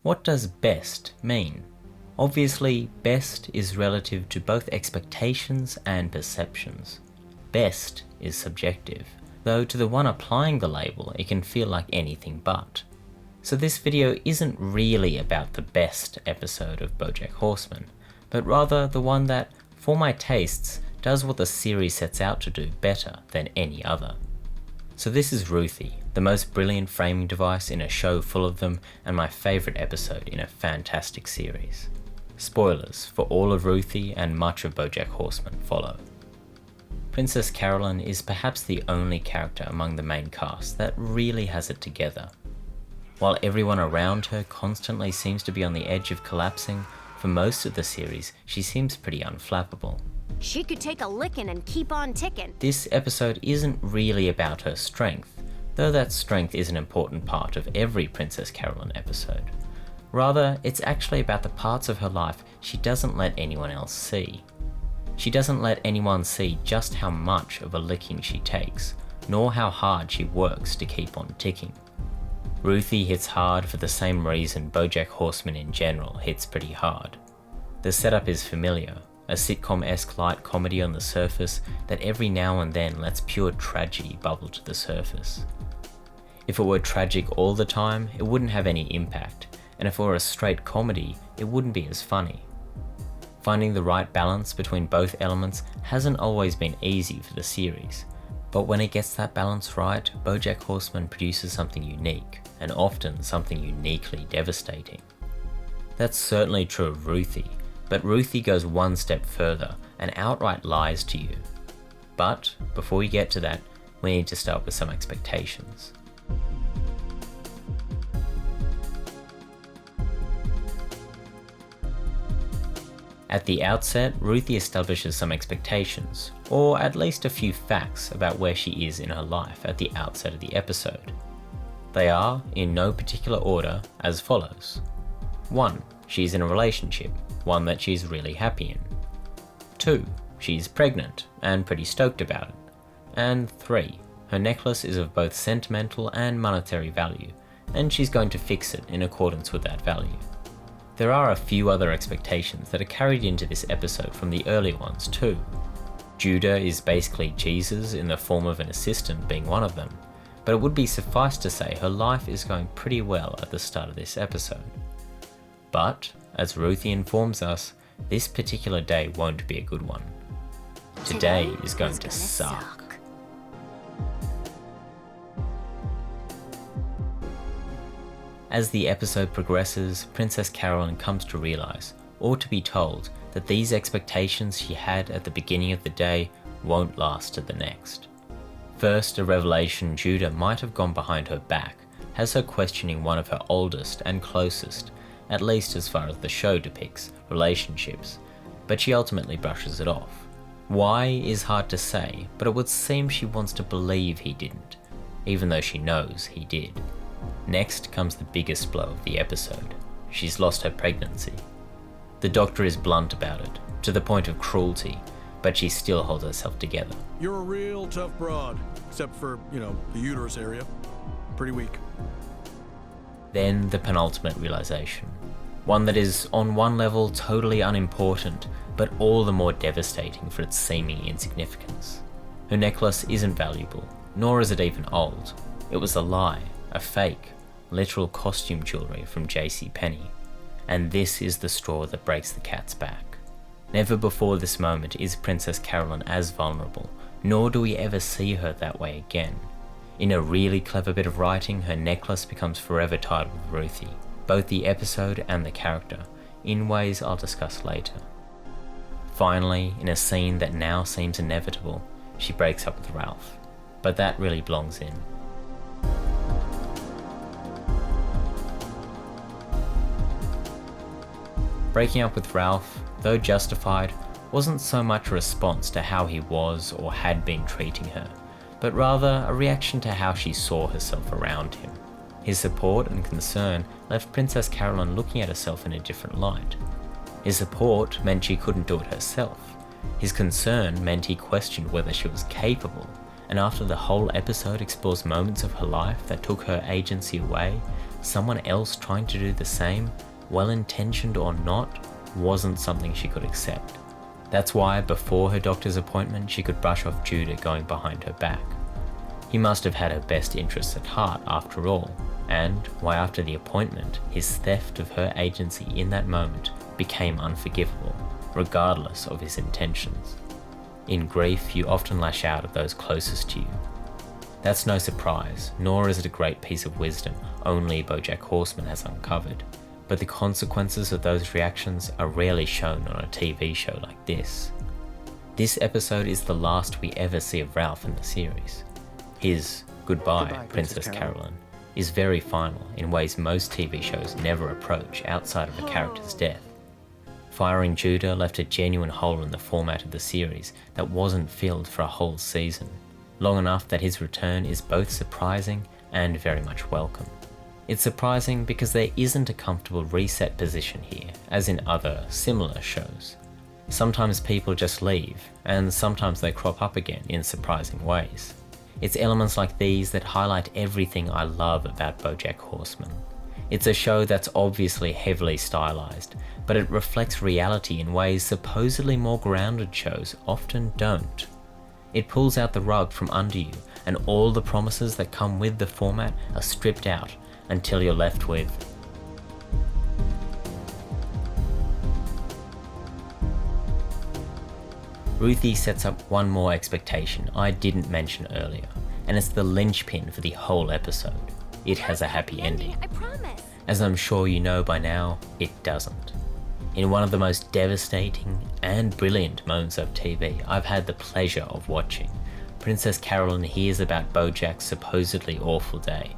What does best mean? Obviously, best is relative to both expectations and perceptions. Best is subjective, though to the one applying the label it can feel like anything but. So this video isn't really about the best episode of BoJack Horseman, but rather the one that, for my tastes, does what the series sets out to do better than any other. So this is Ruthie, the most brilliant framing device in a show full of them, and my favourite episode in a fantastic series. Spoilers for all of Ruthie and much of BoJack Horseman follow. Princess Carolyn is perhaps the only character among the main cast that really has it together. While everyone around her constantly seems to be on the edge of collapsing, for most of the series she seems pretty unflappable. She could take a licking and keep on ticking. This episode isn't really about her strength, though that strength is an important part of every Princess Carolyn episode. Rather, it's actually about the parts of her life she doesn't let anyone else see. She doesn't let anyone see just how much of a licking she takes, nor how hard she works to keep on ticking. Ruthie hits hard for the same reason BoJack Horseman in general hits pretty hard. The setup is familiar, a sitcom-esque light comedy on the surface that every now and then lets pure tragedy bubble to the surface. If it were tragic all the time, it wouldn't have any impact, and if it were a straight comedy, it wouldn't be as funny. Finding the right balance between both elements hasn't always been easy for the series, but when it gets that balance right, BoJack Horseman produces something unique, and often something uniquely devastating. That's certainly true of Ruthie, but Ruthie goes one step further and outright lies to you. But before we get to that, we need to start with some expectations. At the outset, Ruthie establishes some expectations, or at least a few facts about where she is in her life at the outset of the episode. They are, in no particular order, as follows. 1. She's in a relationship, one that she's really happy in. 2. She's pregnant, and pretty stoked about it. And 3. Her necklace is of both sentimental and monetary value, and she's going to fix it in accordance with that value. There are a few other expectations that are carried into this episode from the earlier ones too. Judah is basically Jesus in the form of an assistant being one of them, but it would be suffice to say her life is going pretty well at the start of this episode. But, as Ruthie informs us, this particular day won't be a good one. Today is going to suck. As the episode progresses, Princess Carolyn comes to realise, or to be told, that these expectations she had at the beginning of the day won't last to the next. First, a revelation Judah might have gone behind her back has her questioning one of her oldest and closest, at least as far as the show depicts, relationships, but she ultimately brushes it off. Why is hard to say, but it would seem she wants to believe he didn't, even though she knows he did. Next comes the biggest blow of the episode. She's lost her pregnancy. The doctor is blunt about it, to the point of cruelty, but she still holds herself together. You're a real tough broad, except for, the uterus area. Pretty weak. Then the penultimate realization. One that is, on one level, totally unimportant, but all the more devastating for its seeming insignificance. Her necklace isn't valuable, nor is it even old. It was a lie, a fake, literal costume jewellery from JCPenney. And this is the straw that breaks the cat's back. Never before this moment is Princess Carolyn as vulnerable, nor do we ever see her that way again. In a really clever bit of writing, her necklace becomes forever tied with Ruthie, both the episode and the character, in ways I'll discuss later. Finally, in a scene that now seems inevitable, she breaks up with Ralph, but that really belongs in. Breaking up with Ralph, though justified, wasn't so much a response to how he was or had been treating her, but rather a reaction to how she saw herself around him. His support and concern left Princess Carolyn looking at herself in a different light. His support meant she couldn't do it herself. His concern meant he questioned whether she was capable, and after the whole episode explores moments of her life that took her agency away, someone else trying to do the same, well-intentioned or not, wasn't something she could accept. That's why before her doctor's appointment she could brush off Judah going behind her back. He must have had her best interests at heart after all, and why after the appointment his theft of her agency in that moment became unforgivable, regardless of his intentions. In grief you often lash out at those closest to you. That's no surprise, nor is it a great piece of wisdom only BoJack Horseman has uncovered, but the consequences of those reactions are rarely shown on a TV show like this. This episode is the last we ever see of Ralph in the series. His goodbye, Princess Carolyn, is very final in ways most TV shows never approach outside of a character's death. Firing Judah left a genuine hole in the format of the series that wasn't filled for a whole season, long enough that his return is both surprising and very much welcome. It's surprising because there isn't a comfortable reset position here, as in other similar shows. Sometimes people just leave, and sometimes they crop up again in surprising ways. It's elements like these that highlight everything I love about BoJack Horseman. It's a show that's obviously heavily stylized, but it reflects reality in ways supposedly more grounded shows often don't. It pulls out the rug from under you, and all the promises that come with the format are stripped out until you're left with Ruthie sets up one more expectation I didn't mention earlier, and it's the linchpin for the whole episode. It has a happy ending. I promise. As I'm sure you know by now, it doesn't. In one of the most devastating and brilliant moments of TV I've had the pleasure of watching, Princess Carolyn hears about BoJack's supposedly awful day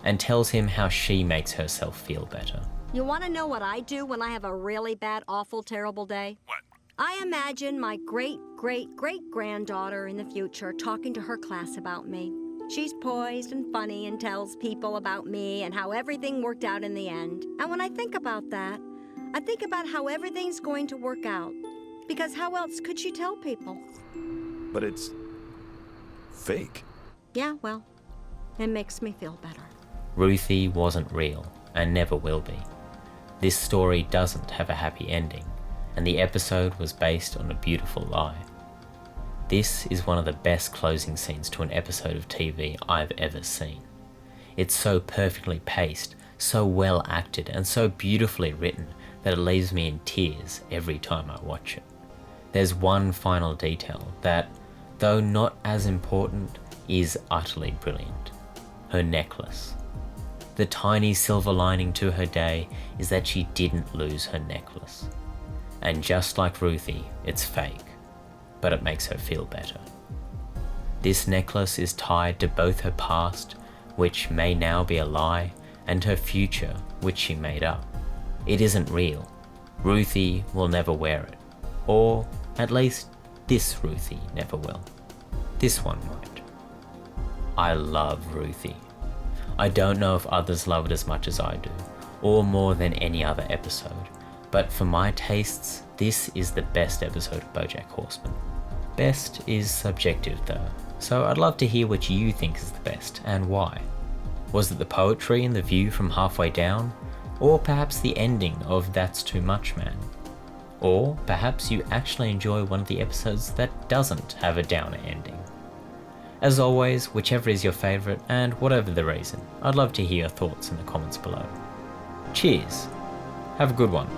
and tells him how she makes herself feel better. You want to know what I do when I have a really bad, awful, terrible day? What? I imagine my great-great-great-granddaughter in the future talking to her class about me. She's poised and funny and tells people about me and how everything worked out in the end. And when I think about that, I think about how everything's going to work out. Because how else could she tell people? But it's fake. Yeah, well, it makes me feel better. Ruthie wasn't real, and never will be. This story doesn't have a happy ending, and the episode was based on a beautiful lie. This is one of the best closing scenes to an episode of TV I've ever seen. It's so perfectly paced, so well acted, and so beautifully written that it leaves me in tears every time I watch it. There's one final detail that, though not as important, is utterly brilliant. Her necklace. The tiny silver lining to her day is that she didn't lose her necklace. And just like Ruthie, it's fake, but it makes her feel better. This necklace is tied to both her past, which may now be a lie, and her future, which she made up. It isn't real. Ruthie will never wear it. Or, at least, this Ruthie never will. This one might. I love Ruthie. I don't know if others love it as much as I do, or more than any other episode, but for my tastes, this is the best episode of BoJack Horseman. Best is subjective though, so I'd love to hear what you think is the best and why. Was it the poetry and the view from halfway down? Or perhaps the ending of That's Too Much Man? Or perhaps you actually enjoy one of the episodes that doesn't have a downer ending? As always, whichever is your favourite and whatever the reason, I'd love to hear your thoughts in the comments below. Cheers! Have a good one.